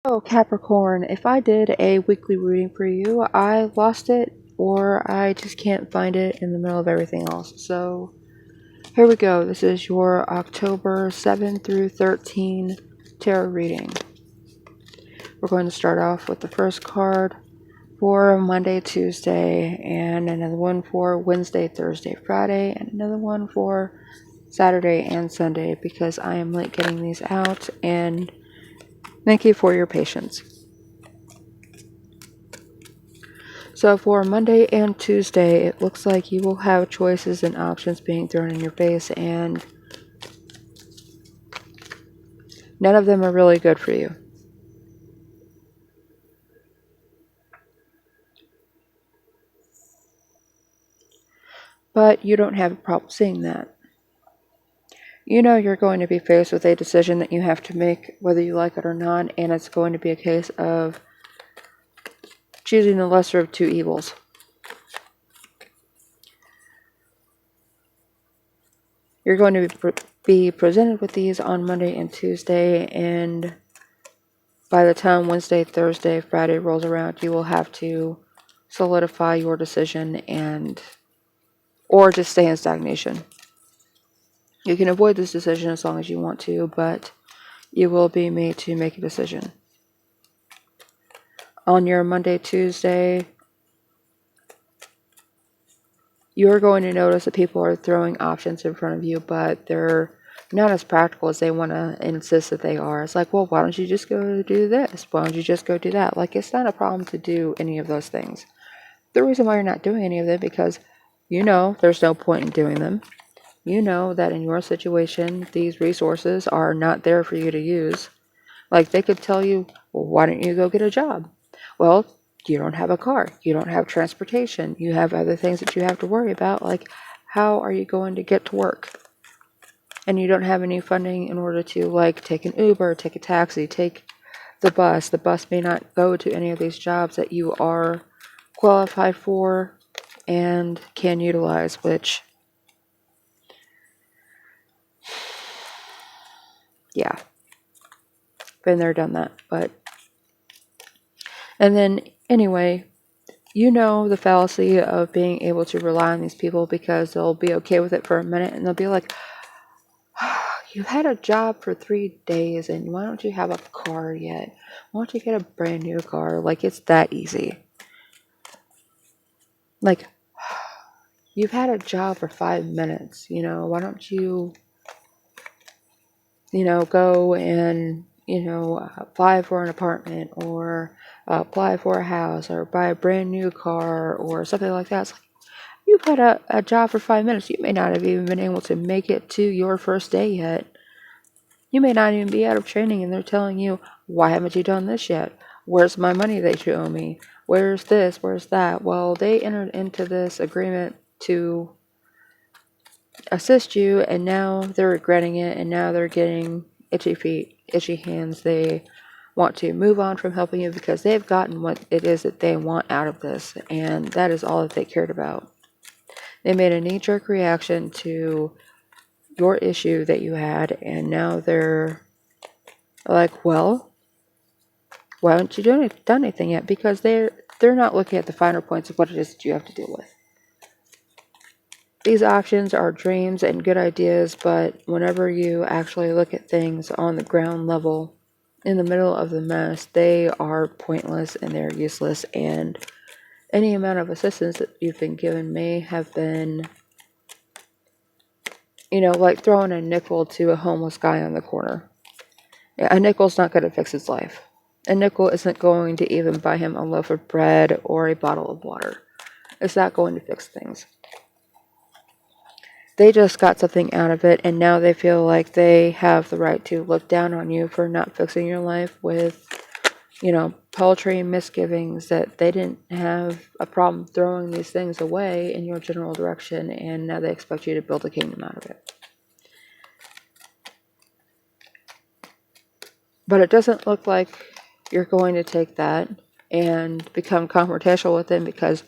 Oh, Capricorn, if I did a weekly reading for you, I lost it or I just can't find it in the middle of everything else. So here we go. This is your October 7 through 13 tarot reading. We're going to start off with the first card for Monday, Tuesday, and another one for Wednesday, Thursday, Friday, and another one for Saturday and Sunday because I am late getting these out, and thank you for your patience. So for Monday and Tuesday, it looks like you will have choices and options being thrown in your face, and none of them are really good for you. But you don't have a problem seeing that. You know you're going to be faced with a decision that you have to make, whether you like it or not, and it's going to be a case of choosing the lesser of two evils. You're going to be presented with these on Monday and Tuesday, and by the time Wednesday, Thursday, Friday rolls around, you will have to solidify your decision or just stay in stagnation. You can avoid this decision as long as you want to, but you will be made to make a decision. On your Monday, Tuesday, you're going to notice that people are throwing options in front of you, but they're not as practical as they want to insist that they are. It's like, well, why don't you just go do this? Why don't you just go do that? Like, it's not a problem to do any of those things. The reason why you're not doing any of them because you know there's no point in doing them. You know that in your situation, these resources are not there for you to use. Like, they could tell you, well, why don't you go get a job? Well, you don't have a car. You don't have transportation. You have other things that you have to worry about. Like, how are you going to get to work? And you don't have any funding in order to, like, take an Uber, take a taxi, take the bus. The bus may not go to any of these jobs that you are qualified for and can utilize, which, yeah, been there, done that. But, and then, anyway, you know the fallacy of being able to rely on these people because they'll be okay with it for a minute and they'll be like, you had a job for 3 days and why don't you have a car yet? Why don't you get a brand new car? Like, it's that easy. Like, you've had a job for 5 minutes, why don't you, go and, apply for an apartment or apply for a house or buy a brand new car or something like that. It's like, you've had a job for 5 minutes. You may not have even been able to make it to your first day yet. You may not even be out of training and they're telling you, why haven't you done this yet? Where's my money that you owe me? Where's this? Where's that? Well, they entered into this agreement to assist you and now they're regretting it and now they're getting itchy feet, itchy hands. They want to move on from helping you because they've gotten what it is that they want out of this, and that is all that they cared about. They made a knee-jerk reaction to your issue that you had, and now they're like, well, why haven't you done anything yet? Because they're not looking at the finer points of what it is that you have to deal with. These options are dreams and good ideas, but whenever you actually look at things on the ground level, in the middle of the mess, they are pointless and they're useless, and any amount of assistance that you've been given may have been, like throwing a nickel to a homeless guy on the corner. Yeah, a nickel's not going to fix his life. A nickel isn't going to even buy him a loaf of bread or a bottle of water. It's not going to fix things. They just got something out of it, and now they feel like they have the right to look down on you for not fixing your life with, paltry misgivings that they didn't have a problem throwing these things away in your general direction, and now they expect you to build a kingdom out of it. But it doesn't look like you're going to take that and become confrontational with them because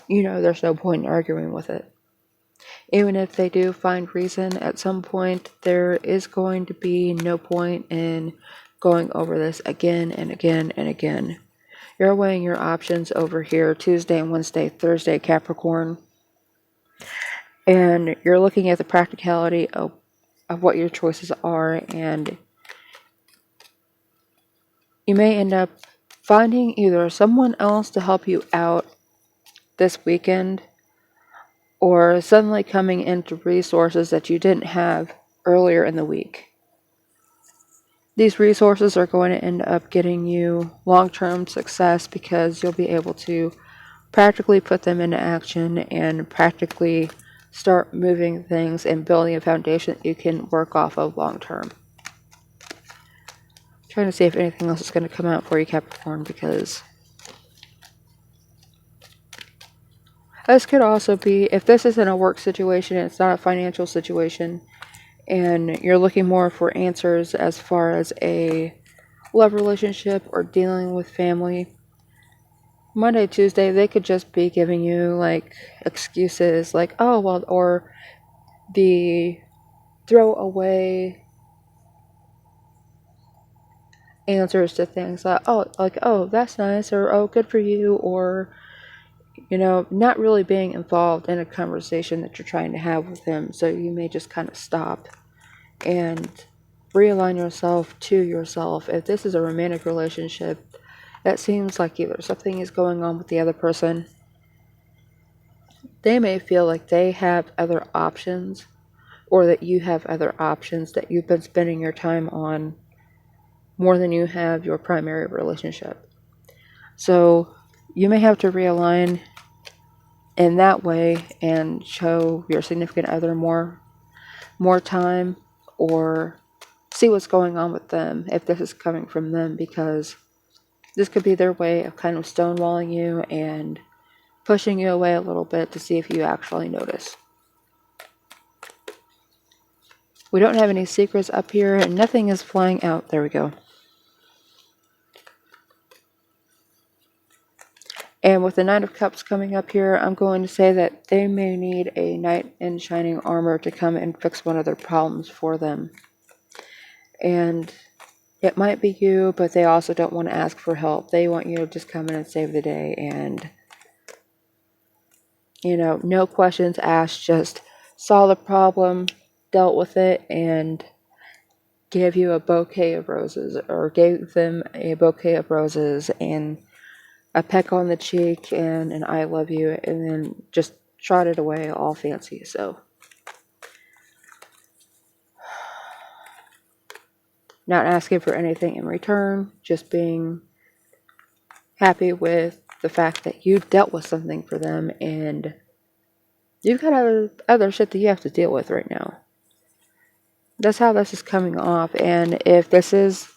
there's no point in arguing with it. Even if they do find reason at some point, there is going to be no point in going over this again and again and again. You're weighing your options over here Tuesday and Wednesday, Thursday, Capricorn. And you're looking at the practicality of what your choices are, and you may end up finding either someone else to help you out this weekend, or suddenly coming into resources that you didn't have earlier in the week. These resources are going to end up getting you long-term success because you'll be able to practically put them into action and practically start moving things and building a foundation that you can work off of long-term. Trying to see if anything else is going to come out for you, Capricorn, because this could also be, if this isn't a work situation, it's not a financial situation, and you're looking more for answers as far as a love relationship or dealing with family. Monday, Tuesday, they could just be giving you like excuses like, oh, well, or the throwaway answers to things like, oh, that's nice, or oh, good for you, or, not really being involved in a conversation that you're trying to have with him. So you may just kind of stop and realign yourself to yourself. If this is a romantic relationship, that seems like either something is going on with the other person. They may feel like they have other options, or that you have other options that you've been spending your time on more than you have your primary relationship. So you may have to realign in that way and show your significant other more time, or see what's going on with them if this is coming from them, because this could be their way of kind of stonewalling you and pushing you away a little bit to see if you actually notice. We don't have any secrets up here, and nothing is flying out. There we go. And with the Knight of Cups coming up here, I'm going to say that they may need a knight in shining armor to come and fix one of their problems for them. And it might be you, but they also don't want to ask for help. They want you to just come in and save the day, and, no questions asked, just saw the problem, dealt with it, and gave you a bouquet of roses, or gave them a bouquet of roses and a peck on the cheek and an I love you, and then just trotted away all fancy. So not asking for anything in return, just being happy with the fact that you dealt with something for them, and you've got other shit that you have to deal with right now. That's how this is coming off. And if this is,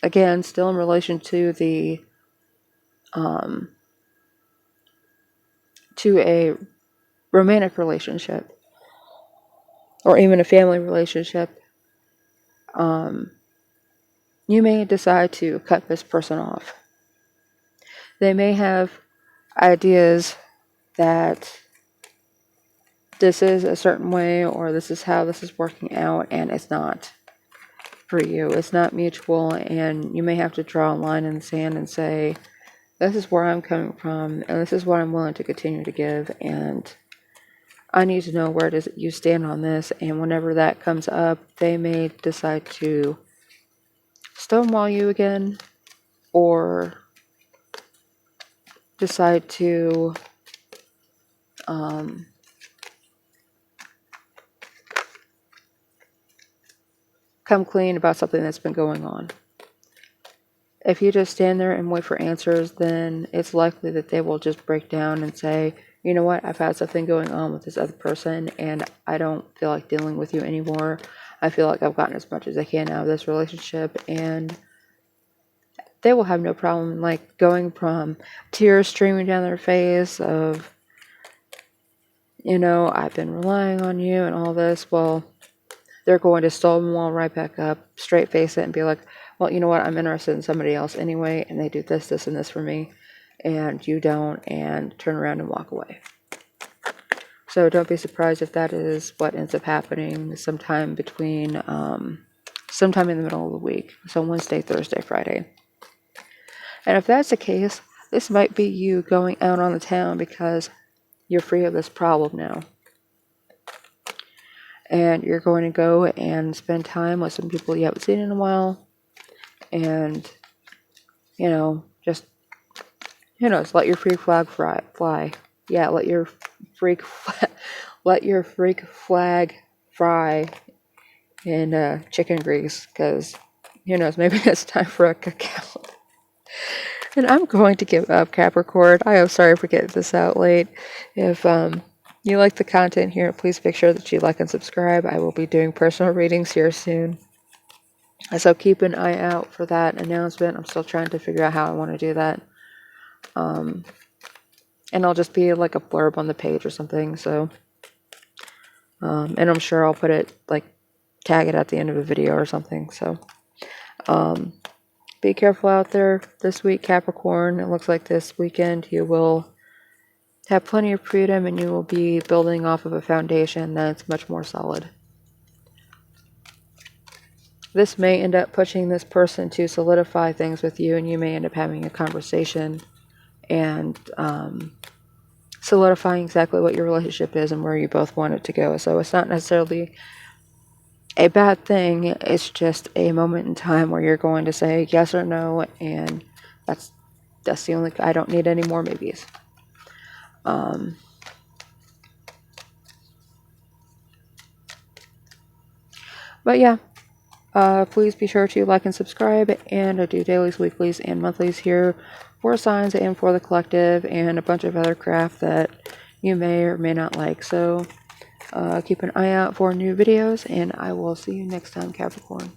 again, still in relation to the to a romantic relationship, or even a family relationship, you may decide to cut this person off. They may have ideas that this is a certain way, or this is how this is working out, and it's not for you. It's not mutual, and you may have to draw a line in the sand and say, this is where I'm coming from, and this is what I'm willing to continue to give, and I need to know where it is that you stand on this. And whenever that comes up, they may decide to stonewall you again, or decide to come clean about something that's been going on. If you just stand there and wait for answers, then it's likely that they will just break down and say, you know what, I've had something going on with this other person, and I don't feel like dealing with you anymore. I feel like I've gotten as much as I can out of this relationship, and they will have no problem like going from tears streaming down their face of, I've been relying on you and all this. Well, they're going to stonewall right back up, straight face it, and be like, well, you know what, I'm interested in somebody else anyway, and they do this, this, and this for me, and you don't, and turn around and walk away. So don't be surprised if that is what ends up happening sometime between sometime in the middle of the week. So Wednesday, Thursday, Friday. And if that's the case, this might be you going out on the town because you're free of this problem now. And you're going to go and spend time with some people you haven't seen in a while. And, you know, just, who knows, let your freak flag fly. Yeah, let your freak flag fry in chicken grease. Because, who knows, maybe it's time for a cacao. And I'm going to give up, Capricorn. I am sorry for getting this out late. If you like the content here, please make sure that you like and subscribe. I will be doing personal readings here soon. So keep an eye out for that announcement. I'm still trying to figure out how I want to do that. And it'll just be like a blurb on the page or something. So, and I'm sure I'll put it, like, tag it at the end of a video or something. So, be careful out there this week, Capricorn. It looks like this weekend you will have plenty of freedom and you will be building off of a foundation that's much more solid. This may end up pushing this person to solidify things with you, and you may end up having a conversation and solidifying exactly what your relationship is and where you both want it to go. So it's not necessarily a bad thing. It's just a moment in time where you're going to say yes or no, and that's the only. I don't need any more maybes. But yeah, please be sure to like and subscribe, and I do dailies, weeklies, and monthlies here for signs and for the collective, and a bunch of other craft that you may or may not like. So keep an eye out for new videos, and I will see you next time, Capricorn.